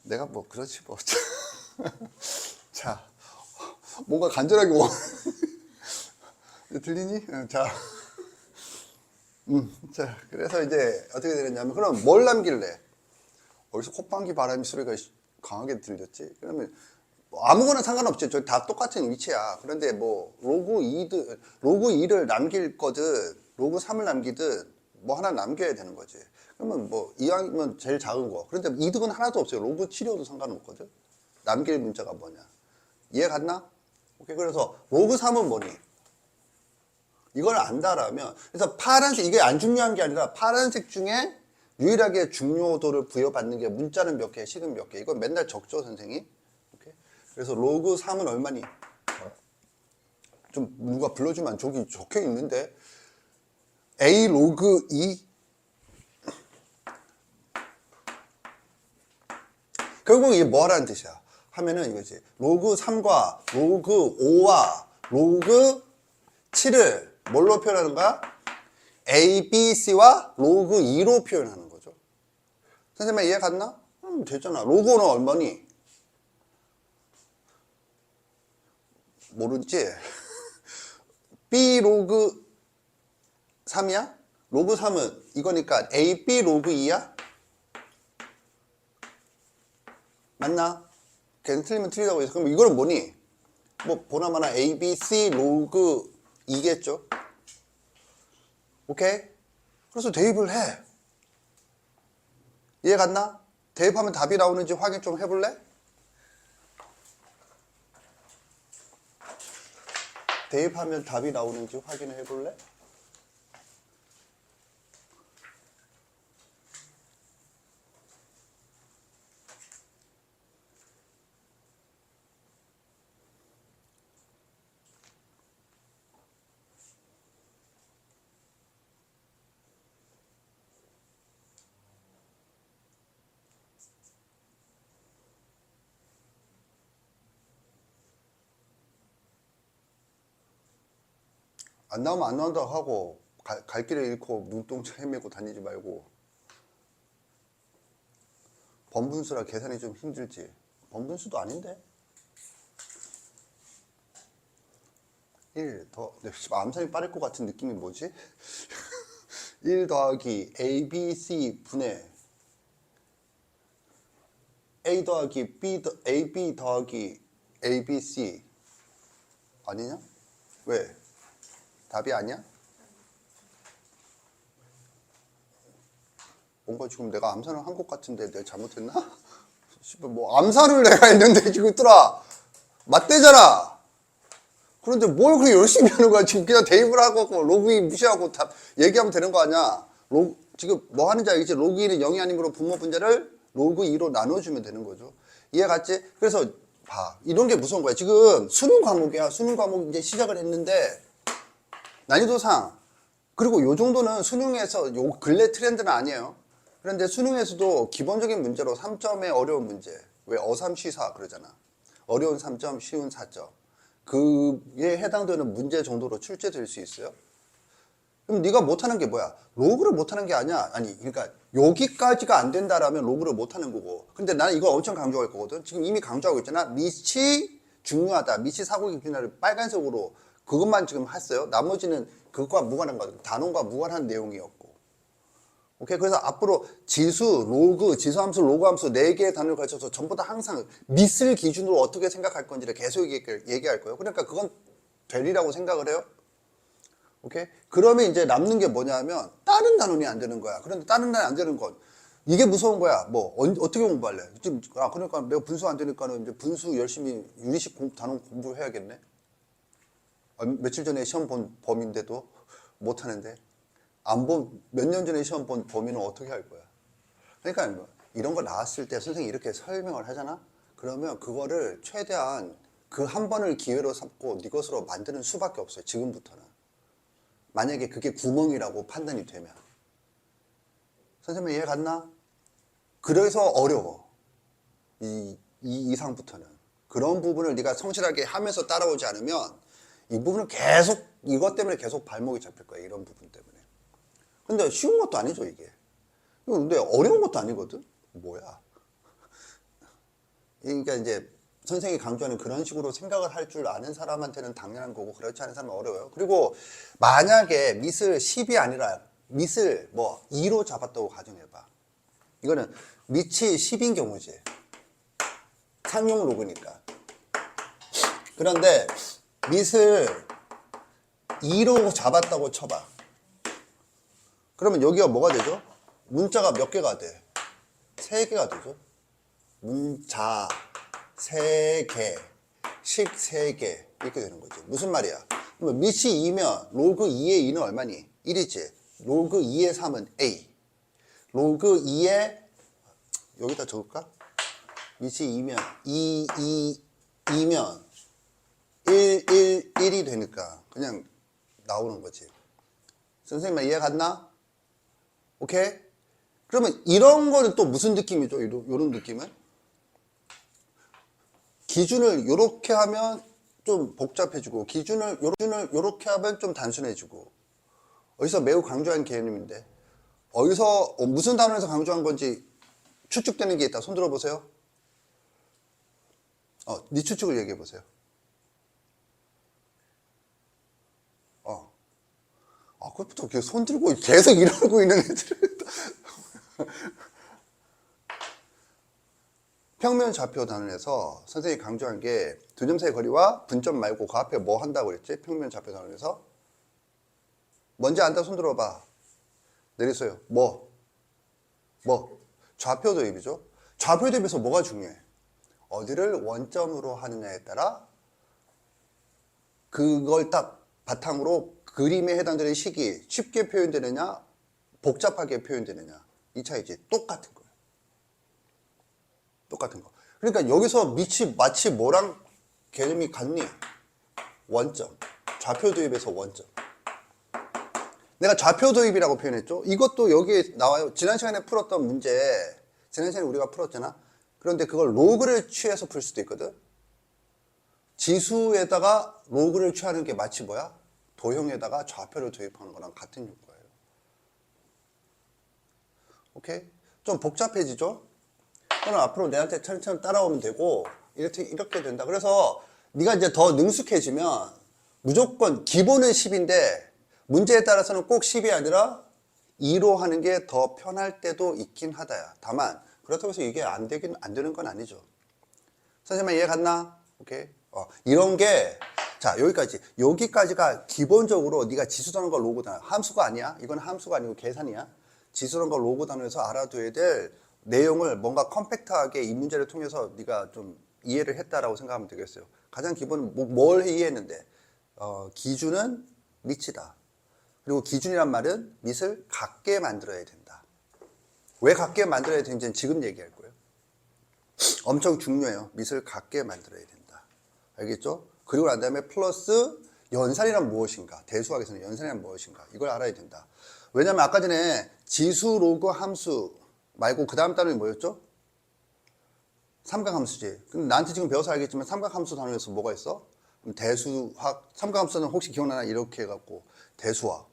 내가 뭐 그렇지 뭐. 자, 뭔가 간절하게 원. 들리니? 자, 자, 그래서 이제 어떻게 되겠냐면, 그럼 뭘 남길래? 어디서 콧방귀 바람이 소리가 강하게 들렸지? 그러면 뭐 아무거나 상관없지. 저기 다 똑같은 위치야. 그런데 뭐 로그 2를 남길 거든 로그 3을 남기든 뭐 하나 남겨야 되는 거지. 그러면 뭐 이왕이면 제일 작은 거. 그런데 이득은 하나도 없어요. 로그 7이어도 상관없거든. 남길 문자가 뭐냐. 이해 갔나? 오케이. 그래서 로그 3은 뭐니? 이걸 안다라면, 그래서 파란색, 이게 안 중요한 게 아니라 파란색 중에 유일하게 중요도를 부여받는 게 문자는 몇 개, 식은 몇 개. 이건 맨날 적죠, 선생님. 오케이? 그래서 로그 3은 얼마니? 좀 누가 불러주면 저기 적혀 있는데. A 로그 2. 결국 이게 뭐 하라는 뜻이야? 하면은 이거지. 로그 3과 로그 5와 로그 7을 뭘로 표현하는 거야? A, B, C와 로그 2로 표현하는 거죠. 선생님 이해 갔나? 됐잖아. 로그 5는 얼마니? 모르지? B 로그 3이야? 로그 3은 이거니까 A, B 로그 2야? 맞나? 걔는 틀리면 틀리다고 해서. 그럼 이거는 뭐니? 뭐 보나마나 A, B, C 로그 2겠죠? 오케이? 그래서 대입을 해. 이해 갔나? 대입하면 답이 나오는지 확인 좀 해볼래? 대입하면 답이 나오는지 확인을 해볼래? 안 나오면 안 나온다고 하고 갈 길을 잃고 눈동자 헤매고 다니지 말고. 번분수라 계산이 좀 힘들지. 번분수도 아닌데. 1 더, 암산이 빠를 것 같은 느낌이 뭐지? 1 더하기 A, B, C 분의 A 더하기 B, A, B 더하기 A, B, C 아니냐? 왜? 답이 아니야? 뭔가 지금 내가 암산을 한 것 같은데 내가 잘못했나? 뭐 암산을 내가 했는데 지금 있더라. 맞대잖아. 그런데 뭘 그렇게 열심히 하는 거야? 지금 그냥 대입을 하고 로그2 무시하고 답 얘기하면 되는 거 아니야? 지금 뭐 하는지 알겠지? 로그2는 0이 아니므로 분모 분자를 로그2로 나눠주면 되는 거죠. 이해 갔지? 그래서 봐. 이런 게 무서운 거야. 지금 수능 과목이야. 수능 과목 이제 시작을 했는데 난이도상 그리고 요 정도는 수능에서 요 근래 트렌드는 아니에요. 그런데 수능에서도 기본적인 문제로 3점의 어려운 문제, 왜 어삼 쉬사 그러잖아. 어려운 3점, 쉬운 4점. 그에 해당되는 문제 정도로 출제될 수 있어요. 그럼 네가 못하는 게 뭐야? 로그를 못하는 게 아니야. 아니, 그러니까 여기까지가 안 된다라면 로그를 못하는 거고. 근데 나는 이거 엄청 강조할 거거든. 지금 이미 강조하고 있잖아. 밑이 중요하다. 밑이 사고기 기준을 빨간색으로 그것만 지금 했어요. 나머지는 그것과 무관한 거, 단원과 무관한 내용이었고. 오케이. 그래서 앞으로 지수, 로그, 지수함수, 로그함수 4개의 단어를 가르쳐서 전부 다 항상 밑을 기준으로 어떻게 생각할 건지를 계속 얘기할 거예요. 그러니까 그건 되리라고 생각을 해요. 오케이. 그러면 이제 남는 게 뭐냐면 다른 단원이 안 되는 거야. 그런데 다른 단원이 안 되는 건 이게 무서운 거야. 뭐 어떻게 공부할래? 지금 그러니까 내가 분수 안 되니까는 이제 분수 열심히 유리식 단원 공부해야겠네. 며칠 전에 시험 본 범인데도 못 하는데 몇 년 전에 시험 본 범인은 어떻게 할 거야? 그러니까 이런 거 나왔을 때 선생님이 이렇게 설명을 하잖아? 그러면 그거를 최대한 그 한 번을 기회로 삼고 네 것으로 만드는 수밖에 없어요. 지금부터는. 만약에 그게 구멍이라고 판단이 되면. 선생님 이해 갔나? 그래서 어려워. 이 이상부터는. 그런 부분을 네가 성실하게 하면서 따라오지 않으면 이 부분은 계속 이것 때문에 계속 발목이 잡힐 거야. 이런 부분 때문에. 근데 쉬운 것도 아니죠 이게. 근데 어려운 것도 아니거든. 뭐야? 그러니까 이제 선생님이 강조하는 그런 식으로 생각을 할 줄 아는 사람한테는 당연한 거고 그렇지 않은 사람은 어려워요. 그리고 만약에 밑을 10이 아니라 밑을 뭐 2로 잡았다고 가정해봐. 이거는 밑이 10인 경우지. 상용 로그니까. 그런데 밑을 2로 잡았다고 쳐봐. 그러면 여기가 뭐가 되죠? 문자가 몇 개가 돼? 3개가 되죠. 문자 3개, 식 3개 이렇게 되는 거지. 무슨 말이야? 그러면 밑이 2면 로그 2의 2는 얼마니? 1이지. 로그 2의 3은 A. 로그 2의 여기다 적을까? 밑이 2면 2면 1이 되니까 그냥 나오는 거지. 선생님 이해 갔나? 오케이? 그러면 이런 거는 또 무슨 느낌이죠? 이런 느낌은? 기준을 요렇게 하면 좀 복잡해지고 기준을 요렇게 하면 좀 단순해지고 어디서 매우 강조한 개념인데 어디서 무슨 단원에서 강조한 건지 추측되는 게 있다. 손 들어보세요. 네 추측을 얘기해 보세요. 그것부터 손 들고 계속 이러고 있는 애들은 평면 좌표 단원에서 선생님이 강조한 게 두 점 사이 거리와 분점 말고 그 앞에 뭐 한다고 그랬지? 평면 좌표 단원에서 뭔지 안다 손 들어봐. 내리세요. 뭐? 좌표 도입이죠. 좌표 도입에서 뭐가 중요해? 어디를 원점으로 하느냐에 따라 그걸 딱 바탕으로 그림에 해당되는 식이 쉽게 표현되느냐 복잡하게 표현되느냐 이 차이지. 똑같은 거예요. 똑같은 거. 그러니까 여기서 밑이 마치 뭐랑 개념이 같니? 원점. 좌표 도입에서 원점. 내가 좌표 도입이라고 표현했죠. 이것도 여기에 나와요. 지난 시간에 풀었던 문제, 지난 시간에 우리가 풀었잖아. 그런데 그걸 로그를 취해서 풀 수도 있거든. 지수에다가 로그를 취하는 게 마치 뭐야? 도형에다가 좌표를 도입하는 거랑 같은 효과예요. 오케이? 좀 복잡해지죠? 그럼 앞으로 내한테 천천히 따라오면 되고 이렇게 된다. 그래서 네가 이제 더 능숙해지면 무조건 기본은 10인데 문제에 따라서는 꼭 10이 아니라 2로 하는 게 더 편할 때도 있긴 하다야. 다만 그렇다고 해서 이게 안 되는 건 아니죠. 선생님 이해 갔나? 오케이. 이런 게 자 여기까지가 기본적으로 네가 지수 단원과 로그 단원 함수가 아니야. 이건 함수가 아니고 계산이야. 지수 단원과 로그 단원에서 알아둬야 될 내용을 뭔가 컴팩트하게 이 문제를 통해서 네가 좀 이해를 했다라고 생각하면 되겠어요. 가장 기본 뭘 이해했는데 기준은 밑이다. 그리고 기준이란 말은 밑을 같게 만들어야 된다. 왜 같게 만들어야 되는지는 지금 얘기할 거예요. 엄청 중요해요. 밑을 같게 만들어야 된다. 알겠죠? 그리고 난 다음에 플러스 연산이란 무엇인가? 대수학에서는 연산이란 무엇인가? 이걸 알아야 된다. 왜냐면 아까 전에 지수, 로그, 함수 말고 그 다음 단원이 뭐였죠? 삼각함수지. 근데 나한테 지금 배워서 알겠지만 삼각함수 단원에서 뭐가 있어? 대수학, 삼각함수는 혹시 기억나나? 이렇게 해갖고 대수학,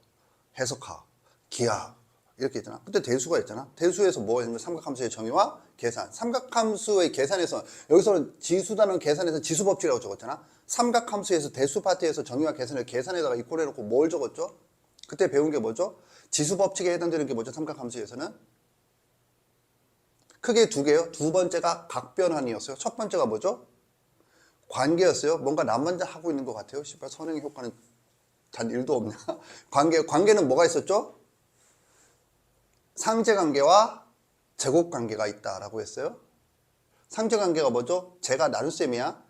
해석학, 기하 이렇게 있잖아. 그때 대수가 있잖아. 대수에서 뭐 했냐면 삼각함수의 정의와 계산. 삼각함수의 계산에서 여기서는 지수단원 계산에서 지수법칙이라고 적었잖아. 삼각함수에서 대수 파트에서 정의와 계산을 계산에다가 이꼴 해놓고 뭘 적었죠? 그때 배운 게 뭐죠? 지수법칙에 해당되는 게 뭐죠? 삼각함수에서는 크게 두 개요. 두 번째가 각변환이었어요. 첫 번째가 뭐죠? 관계였어요. 뭔가 나 먼저 하고 있는 것 같아요. 씨발 선행의 효과는 단 1도 없냐? 관계는 뭐가 있었죠? 상제관계와 제곱관계가 있다라고 했어요. 상제관계가 뭐죠? 제가 나눗셈이야.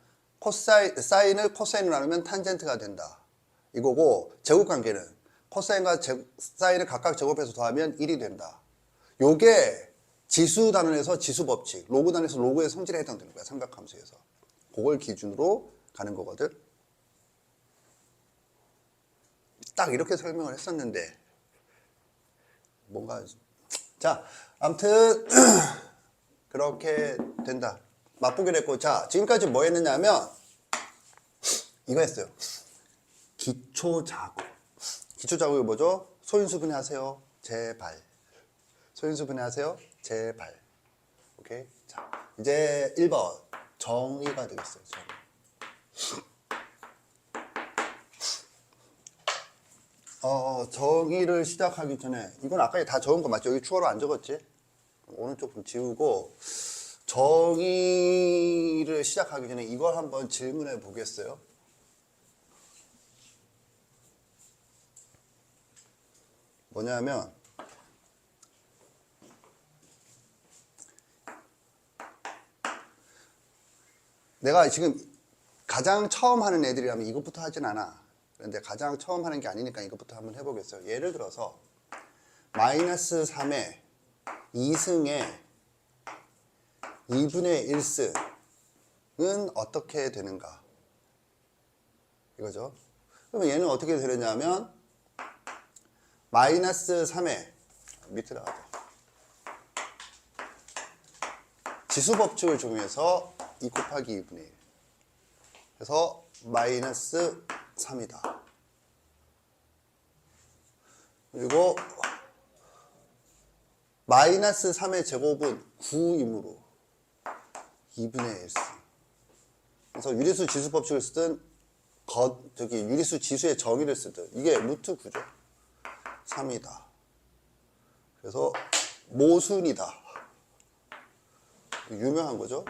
사인을 코사인으로 나누면 탄젠트가 된다. 이거고 제곱관계는 코사인과 사인을 각각 제곱해서 더하면 1이 된다. 요게 지수 단원에서 지수법칙, 로그 단원에서 로그의 성질에 해당되는 거야. 삼각함수에서. 그걸 기준으로 가는 거거든. 딱 이렇게 설명을 했었는데 뭔가 자 아무튼 그렇게 된다. 맛보기로 했고 자 지금까지 뭐 했느냐 하면 이거 했어요. 기초작업. 기초작업이 뭐죠? 소인수분해 하세요. 제발. 소인수분해 하세요. 제발. 오케이. 자 이제 1번 정의가 되겠어요. 정의를 시작하기 전에 이건 아까 다 적은 거 맞죠? 여기 추가로 안 적었지? 오른쪽 좀 지우고 정의를 시작하기 전에 이걸 한번 질문해 보겠어요? 뭐냐면 내가 지금 가장 처음 하는 애들이라면 이것부터 하진 않아. 그런데 가장 처음 하는 게 아니니까 이것부터 한번 해보겠어요. 예를 들어서 마이너스 3의 2승의 2분의 1승은 어떻게 되는가? 이거죠. 그러면 얘는 어떻게 되느냐면 마이너스 3의 밑으로 가자. 지수법칙을 적용해서 2 곱하기 2분의 1 그래서 마이너스 3이다. 그리고 마이너스 3의 제곱은 9이므로 2분의 1승. 그래서 유리수 지수법칙을 쓰든 유리수 지수의 정의를 쓰든 이게 루트 9죠. 3이다. 그래서 모순이다. 유명한 거죠.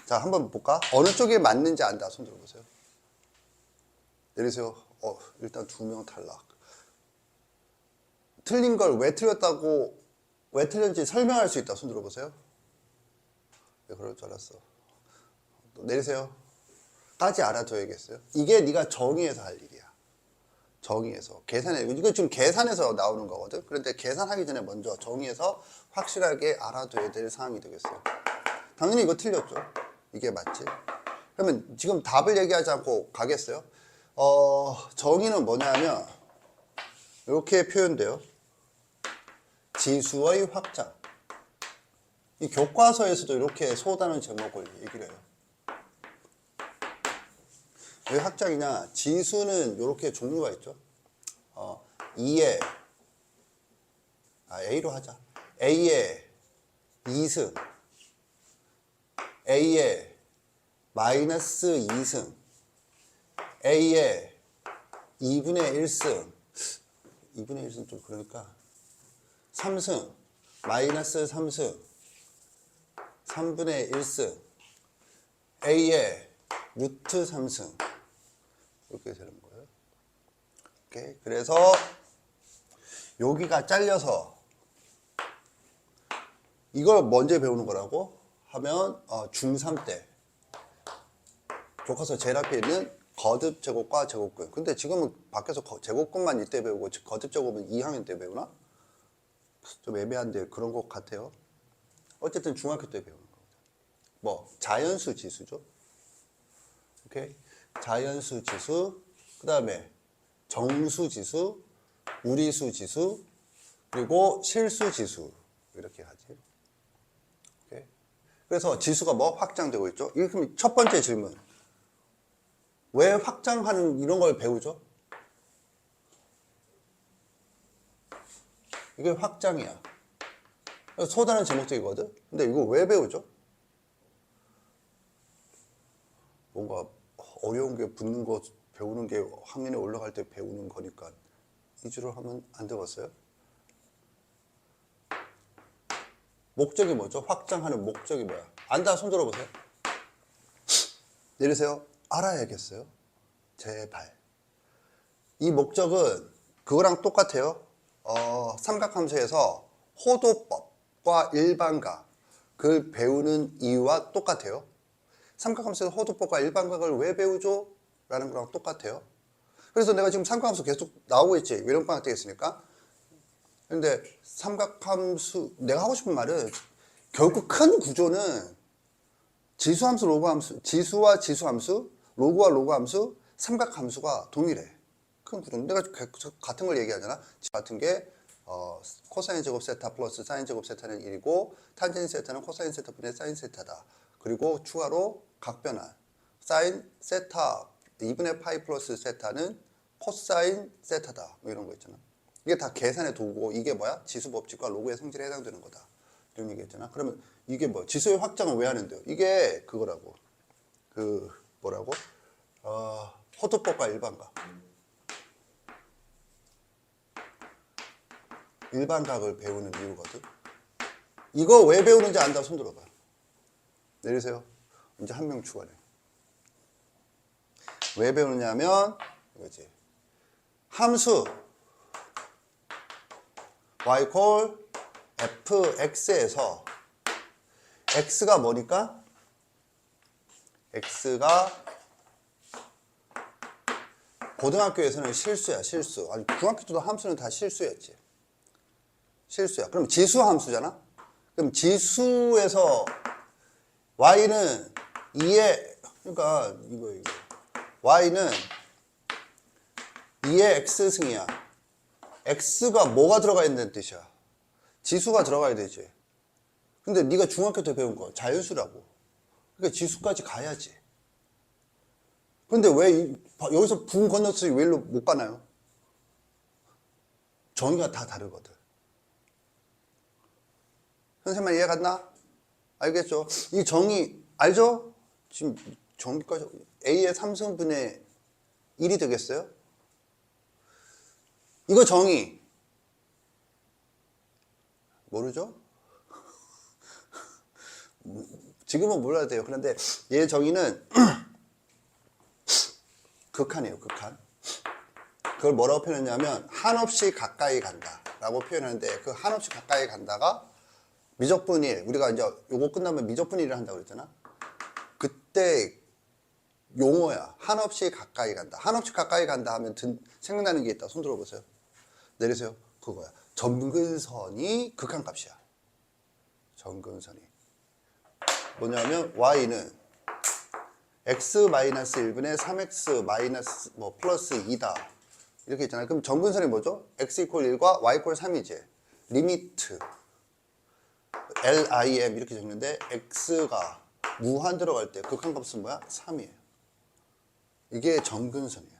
자, 한번 볼까? 어느 쪽에 맞는지 안다. 손 들어보세요. 내리세요. 일단 2명 탈락. 틀린 걸 왜 틀렸는지 설명할 수 있다. 손 들어보세요. 네, 그럴 줄 알았어. 내리세요. 까지 알아둬야겠어요. 이게 네가 정의해서 할 일이야. 정의해서. 이거 지금 계산해서 나오는 거거든. 그런데 계산하기 전에 먼저 정의해서 확실하게 알아둬야 될 사항이 되겠어요. 당연히 이거 틀렸죠. 이게 맞지? 그러면 지금 답을 얘기하지 않고 가겠어요? 정의는 뭐냐면 이렇게 표현돼요. 지수의 확장. 이 교과서에서도 이렇게 소단원 제목을 얘기를 해요. 왜 확장이냐? 지수는 이렇게 종류가 있죠. 2에 A로 하자. A에 2승, A에 마이너스 2승, A에 2분의 1승, 2분의 1승 좀 그러니까 3승, 마이너스 3승, 3분의 1승, A에 루트 3승 이렇게 되는 거예요. 오케이. 그래서 여기가 잘려서 이걸 먼저 배우는 거라고 하면 중3 때 교과서 제일 앞에 있는 거듭 제곱과 제곱근. 근데 지금은 밖에서 제곱근만 이때 배우고 거듭 제곱은 2학년 때 배우나? 좀 애매한데 그런 것 같아요. 어쨌든 중학교 때 배우는 겁니다. 자연수 지수죠. 오케이. 자연수 지수, 그 다음에 정수 지수, 무리수 지수, 그리고 실수 지수 이렇게 하지. 오케이. 그래서 지수가 확장되고 있죠. 그럼 첫 번째 질문. 왜 확장하는 이런 걸 배우죠? 이게 확장이야. 소단은 제목적이거든. 근데 이거 왜 배우죠? 뭔가 어려운 게 붙는 거 배우는 게 학년에 올라갈 때 배우는 거니까 이 줄을 하면 안 되겠어요? 목적이 뭐죠? 확장하는 목적이 뭐야? 안다 손 들어보세요. 내리세요. 알아야겠어요. 제발. 이 목적은 그거랑 똑같아요. 삼각함수에서 호도법과 일반각을 배우는 이유와 똑같아요. 삼각함수에서 호도법과 일반각을 왜 배우죠? 라는 거랑 똑같아요. 그래서 내가 지금 삼각함수 계속 나오고 있지. 외령방학 때 했으니까. 근데 삼각함수, 내가 하고 싶은 말은 결국 큰 구조는 지수함수, 로그함수, 지수와 지수함수, 로그와 로그함수, 삼각함수가 동일해. 큰 구조는. 내가 같은 걸 얘기하잖아. 같은 게 코사인 제곱 세타 플러스 사인 제곱 세타는 1이고 탄젠 세타는 코사인 세타 분의 사인 세타다. 그리고 추가로 각변환 사인 세타 2분의 파이 플러스 세타는 코사인 세타다. 이런 거 있잖아. 이게 다 계산의 도구고 이게 뭐야? 지수법칙과 로그의 성질에 해당되는 거다. 이런 얘기 했잖아. 그러면 이게 뭐 지수의 확장을 왜 하는데요? 이게 그거라고. 그 뭐라고? 호두법과 일반각. 일반각을 배우는 이유거든. 이거 왜 배우는지 안다 손 들어봐. 내리세요. 이제 한 명 추가네. 왜 배우느냐면 이거지. 함수 y 콜 fx에서 x가 뭐니까? x가 고등학교에서는 실수야, 실수. 아니, 중학교 때도 함수는 다 실수였지. 실수야. 그럼 지수 함수잖아? 그럼 지수에서 y는 2의, 그러니까 이거. y는 2의 x승이야. x가 뭐가 들어가 있는 뜻이야? 지수가 들어가야 되지. 근데 네가 중학교 때 배운 거 자연수라고. 그러니까 지수까지 가야지. 근데 왜 여기서 분 건너서 왜 일로 못 가나요? 정의가 다 다르거든. 선생님 이해 갔나? 알겠죠? 이 정의 알죠? 지금 정의까지 a의 3승분의 1이 되겠어요? 이거 정의 모르죠? 지금은 몰라도 돼요. 그런데 얘 정의는 극한이에요. 극한. 그걸 뭐라고 표현했냐면 한없이 가까이 간다 라고 표현하는데, 그 한없이 가까이 간다가 미적분일, 우리가 이제 요거 끝나면 미적분일을 한다고 그랬잖아. 그때 용어야. 한없이 가까이 간다. 한없이 가까이 간다 하면 생각나는 게 있다. 손 들어보세요. 내리세요. 그거야. 점근선이 극한값이야. 점근선이 뭐냐면 y는 x-1분의 3x 마이너스 뭐 플러스 2다 이렇게 있잖아요. 그럼 점근선이 뭐죠? x 이퀄 1과 y 이퀄 3이지. 리미트 lim 이렇게 적는데 x가 무한 들어갈 때 극한값은 뭐야? 3이에요. 이게 점근선이에요.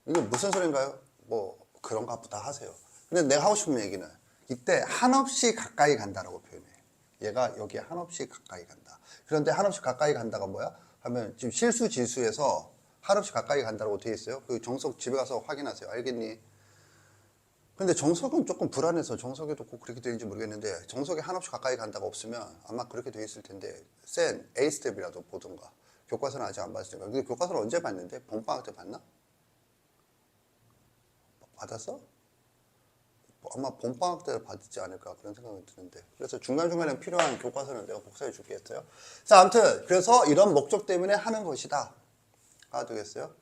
이게 무슨 소린가요? 뭐 그런가 보다 하세요. 근데 내가 하고 싶은 얘기는 이때 한없이 가까이 간다라고 표현해. 얘가 여기에 한없이 가까이 간다. 그런데 한없이 가까이 간다가 뭐야? 하면 지금 실수 지수에서 한없이 가까이 간다고 되어 있어요. 그 정석 집에 가서 확인하세요. 알겠니? 근데 정석은 조금 불안해서 정석에도 꼭 그렇게 되는지 모르겠는데, 정석에 한없이 가까이 간다가 없으면 아마 그렇게 되어 있을 텐데 센 A스텝이라도 보든가. 교과서는 아직 안 봤으니까. 근데 교과서는 언제 봤는데? 봄방학 때 봤나? 받았어? 아마 봄방학 때 받지 않을까 그런 생각이 드는데, 그래서 중간중간에 필요한 교과서는 내가 복사해 주겠어요. 자, 아무튼 그래서 이런 목적 때문에 하는 것이다 가 되겠어요.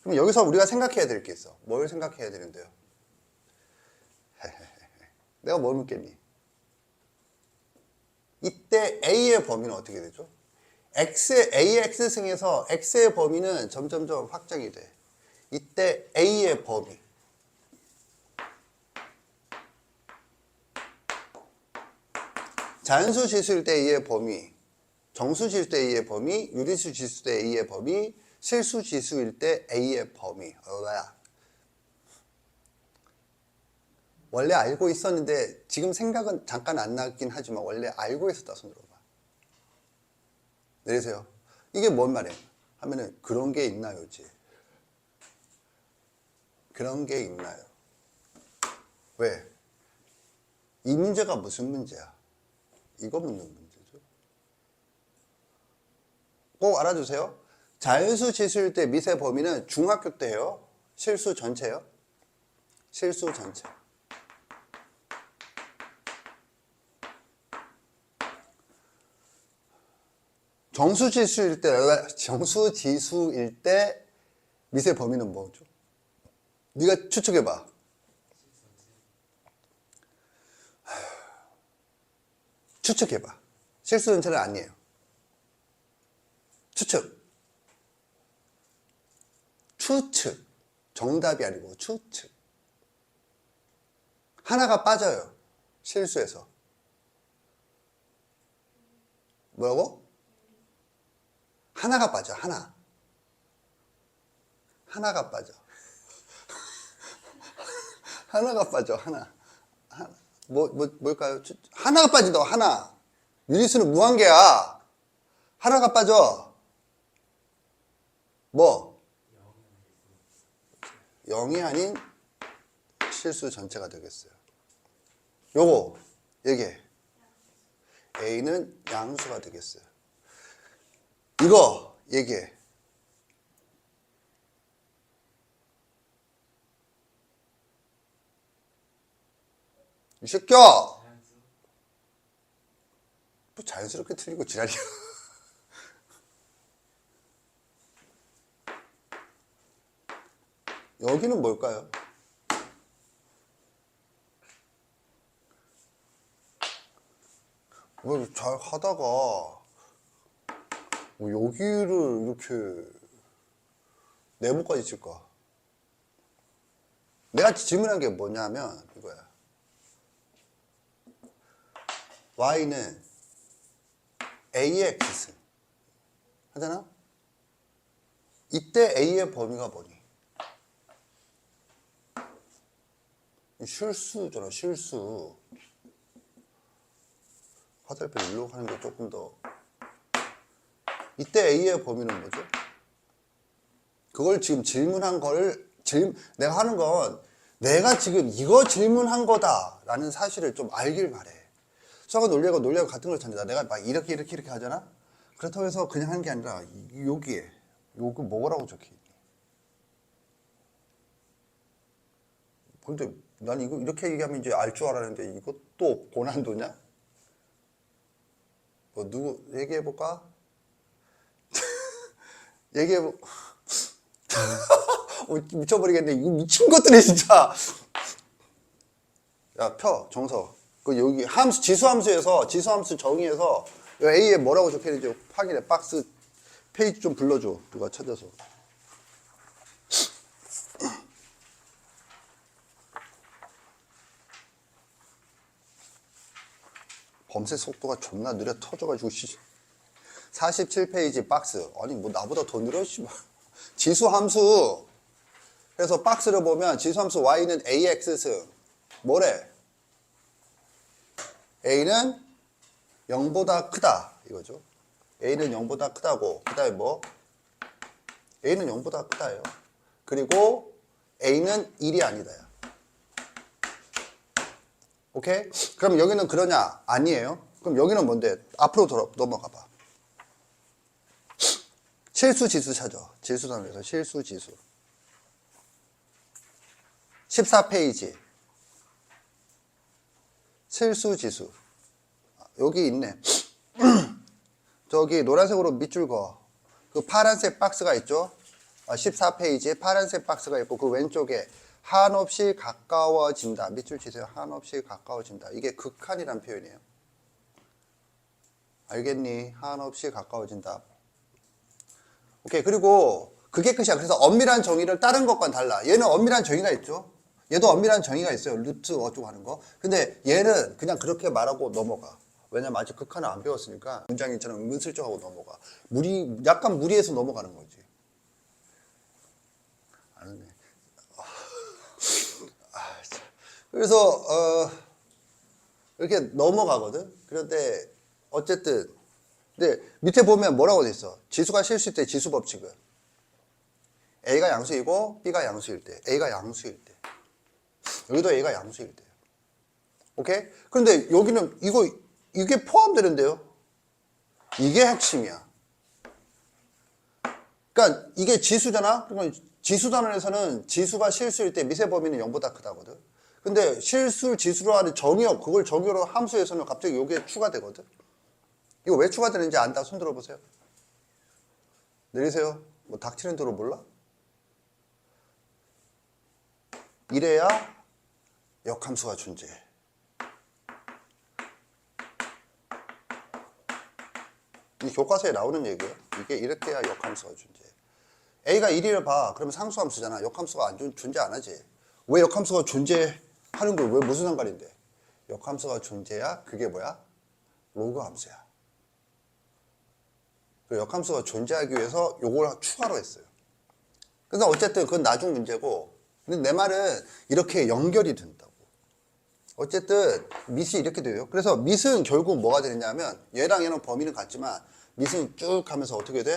그럼 여기서 우리가 생각해야 될 게 있어. 뭘 생각해야 되는데요? 내가 뭘 묻겠니? 이때 A의 범위는 어떻게 되죠? A의 X승에서 X의 범위는 점점점 확장이 돼. 이때 A의 범위, 자연수 지수일 때 A의 범위, 정수 지수일 때 A의 범위, 유리수 지수일 때 A의 범위, 실수 지수일 때 A의 범위. 원래 알고 있었는데 지금 생각은 잠깐 안 나긴 하지만 원래 알고 있었다. 손 들어봐. 내리세요. 이게 뭔 말이에요? 하면은 그런 게 있나요지. 그런 게 있나요? 왜? 이 문제가 무슨 문제야? 이거 묻는 문제죠. 꼭 알아두세요. 자연수 지수일 때 미세 범위는 중학교 때예요. 실수 전체요. 실수 전체. 정수 지수일 때 미세 범위는 뭐죠? 네가 추측해봐. 추측해봐. 실수 전체는 아니에요. 추측. 추측. 정답이 아니고 추측. 하나가 빠져요. 실수에서. 뭐라고? 하나가 빠져. 하나가 빠져. 하나가 빠져. 하나. 뭘까요? 하나가 빠진다고, 하나. 유리수는 무한계야. 하나가 빠져. 뭐? 0이 아닌 실수 전체가 되겠어요. 요거 얘기해. A는 양수가 되겠어요. 이거 얘기해. 이 새끼야! 뭐 자연스럽게 틀리고 지랄이야. 여기는 뭘까요? 왜 잘 하다가 뭐 여기를 이렇게 네모까지 칠까? 내가 질문한 게 뭐냐면 이거야. y는 a의 x승 하잖아? 이때 a의 범위가 뭐니? 실수잖아, 실수. 화살표 일로 가는 게 조금 더. 이때 A의 범위는 뭐죠? 그걸 지금 질문한 걸, 내가 하는 건 내가 지금 이거 질문한 거다라는 사실을 좀 알길 바래. 수학은 논리하고 같은 걸 찾는다. 내가 막 이렇게 하잖아? 그렇다고 해서 그냥 하는 게 아니라 여기에, 요거 뭐라고 적혀있니? 근데 난 이거 이렇게 얘기하면 이제 알 줄 알았는데 이것도 고난도냐? 뭐 누구 얘기해볼까? 얘기해보. 미쳐버리겠네. 이거 미친 것들이 진짜. 야, 펴 정서. 그 여기 함수 지수함수 정의에서 A에 뭐라고 적혀있는지 확인해. 박스 페이지 좀 불러줘. 누가 찾아서. 검색 속도가 존나 느려 터져가지고 47페이지 박스. 아니 뭐 나보다 더 느려 씨발. 지수함수. 그래서 박스를 보면 지수함수 y는 ax승. 뭐래? a는 0보다 크다 이거죠. a는 0보다 크다고. 그 다음에 뭐? a는 0보다 크다예요. 그리고 a는 1이 아니다요. 오케이? 그럼 여기는 그러냐? 아니에요. 그럼 여기는 뭔데? 앞으로 넘어가 봐. 실수지수 찾아. 지수단에서 실수지수. 14페이지. 실수지수. 여기 있네. 저기 노란색으로 밑줄 그어. 그 파란색 박스가 있죠? 14페이지에 파란색 박스가 있고 그 왼쪽에 한없이 가까워진다. 밑줄 치세요. 한없이 가까워진다. 이게 극한이란 표현이에요. 알겠니? 한없이 가까워진다. 오케이. 그리고 그게 끝이야. 그래서 엄밀한 정의를 다른 것과는 달라. 얘는 엄밀한 정의가 있죠. 얘도 엄밀한 정의가 있어요. 루트 어쩌고 하는 거. 근데 얘는 그냥 그렇게 말하고 넘어가. 왜냐면 아직 극한을 안 배웠으니까 문장인처럼 은근슬쩍 하고 넘어가. 약간 무리해서 넘어가는 거지. 아니네. 그래서 이렇게 넘어가거든. 그런데 어쨌든 근데 밑에 보면 뭐라고 돼 있어? 지수가 실수일 때 지수 법칙은 A가 양수이고 B가 양수일 때, A가 양수일 때, 여기도 A가 양수일 때. 오케이? 그런데 여기는 이게 포함되는데요. 이게 핵심이야. 그러니까 이게 지수잖아. 그러면 지수 단원에서는 지수가 실수일 때 미세 범위는 0보다 크다거든. 근데 실수 지수로 하는 정의역, 그걸 정의로 함수에서는 갑자기 이게 추가되거든. 이거 왜 추가되는지 안다. 손 들어보세요. 내리세요. 뭐 닥치는 대로 몰라? 이래야 역함수가 존재해. 이 교과서에 나오는 얘기예요. 이게 이렇게야 역함수가 존재해. A가 1위를 봐. 그러면 상수함수잖아. 역함수가 존재 안 하지. 왜 역함수가 존재하는 걸 왜 무슨 상관인데? 역함수가 존재야. 그게 뭐야? 로그 함수야. 그 역함수가 존재하기 위해서 요걸 추가로 했어요. 그래서 어쨌든 그건 나중 문제고. 근데 내 말은 이렇게 연결이 된다고. 어쨌든 밑이 이렇게 돼요. 그래서 밑은 결국 뭐가 되느냐면 얘랑 얘는 범위는 같지만 밑은 쭉 가면서 어떻게 돼?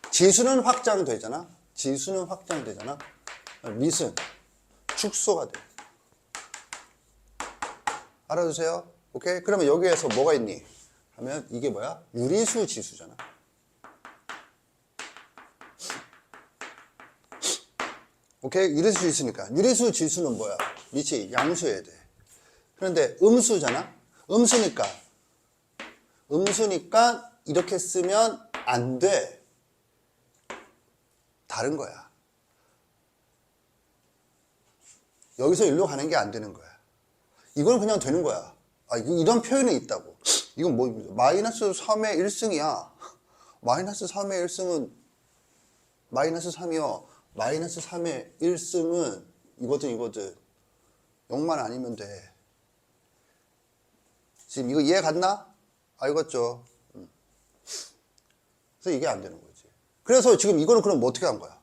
지수는 확장되잖아. 지수는 확장되잖아. 밑은 축소가 돼. 알아두세요. 오케이? 그러면 여기에서 뭐가 있니? 하면 이게 뭐야? 유리수 지수잖아. 오케이? 유리수 지수니까. 유리수 지수는 뭐야? 밑이 양수여야 돼. 그런데 음수잖아? 음수니까 이렇게 쓰면 안 돼. 다른 거야. 여기서 일로 가는 게 안 되는 거야. 이건 그냥 되는 거야. 아, 이런 표현이 있다고. 이건 뭐, 마이너스 3의 1승이야. 마이너스 3의 1승은, 마이너스 3이요. 마이너스 3의 1승은 이거든. 0만 아니면 돼. 지금 이거 이해 갔나? 알겠죠? 그래서 이게 안 되는 거지. 그래서 지금 이거는 그럼 뭐 어떻게 한 거야?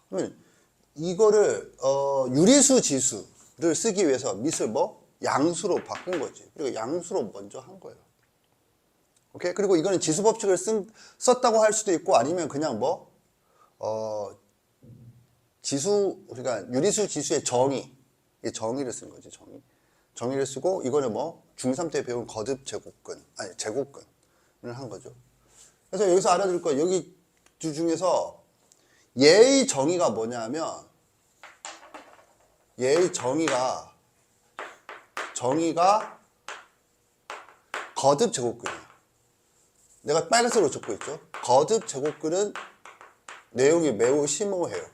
그러면 이거를, 유리수 지수를 쓰기 위해서 밑을 뭐? 양수로 바꾼 거지. 그리고 양수로 먼저 한 거예요. 오케이? 그리고 이거는 지수 법칙을 썼다고 할 수도 있고 아니면 그냥 뭐, 그러니까 유리수 지수의 정의. 이 정의를 쓴 거지, 정의. 정의를 쓰고 이거는 뭐, 중3 때 배운 거듭 제곱근, 아니, 제곱근을 한 거죠. 그래서 여기서 알아둘 거, 여기 두 중에서 얘의 정의가 뭐냐면, 얘의 정의가 거듭 제곱근이에요. 내가 빨간색으로 적고 있죠. 거듭 제곱근은 내용이 매우 심오해요.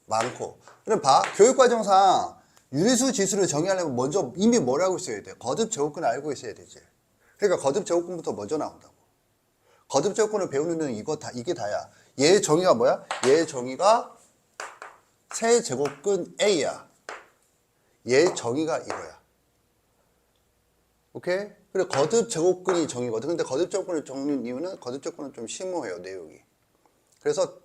많고. 그럼 봐. 교육과정상 유리수 지수를 정의하려면 먼저 이미 뭘 알고 있어야 돼? 거듭 제곱근을 알고 있어야 되지. 그러니까 거듭 제곱근부터 먼저 나온다고. 거듭 제곱근을 배우는 데는 이게 다야. 얘의 정의가 뭐야? 얘의 정의가 세제곱근 A야. 얘의 정의가 이거야. 오케이? 그리고 거듭 제곱근이 정의거든. 근데 거듭 제곱근을 정의는 이유는 거듭 제곱근은 좀 심오해요, 내용이. 그래서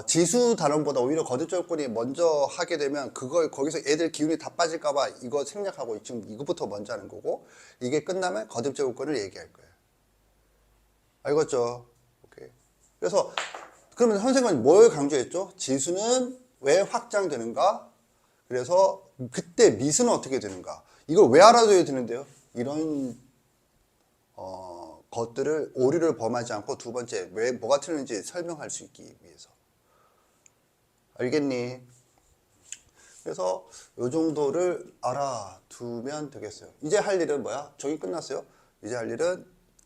지수 단원보다 오히려 거듭 제곱근이 먼저 하게 되면 거기서 애들 기운이 다 빠질까봐 이거 생략하고 지금 이거부터 먼저 하는 거고, 이게 끝나면 거듭 제곱근을 얘기할 거예요. 알겠죠? 오케이. 그래서 그러면 선생님은 뭘 강조했죠? 지수는 왜 확장되는가? 그래서 그때 밑은 어떻게 되는가? 이걸 왜 알아둬야 되는데요? 이런 것들을 오류를 범하지 않고 두 번째 왜 뭐가 틀리는지 설명할 수 있기 위해서. 알겠니? 그래서 이 정도를 알아두면 되겠어요. 이제 할 일은 뭐야? 정의 끝났어요. 이제 할 일은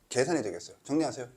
계산이 되겠어요. 정리하세요.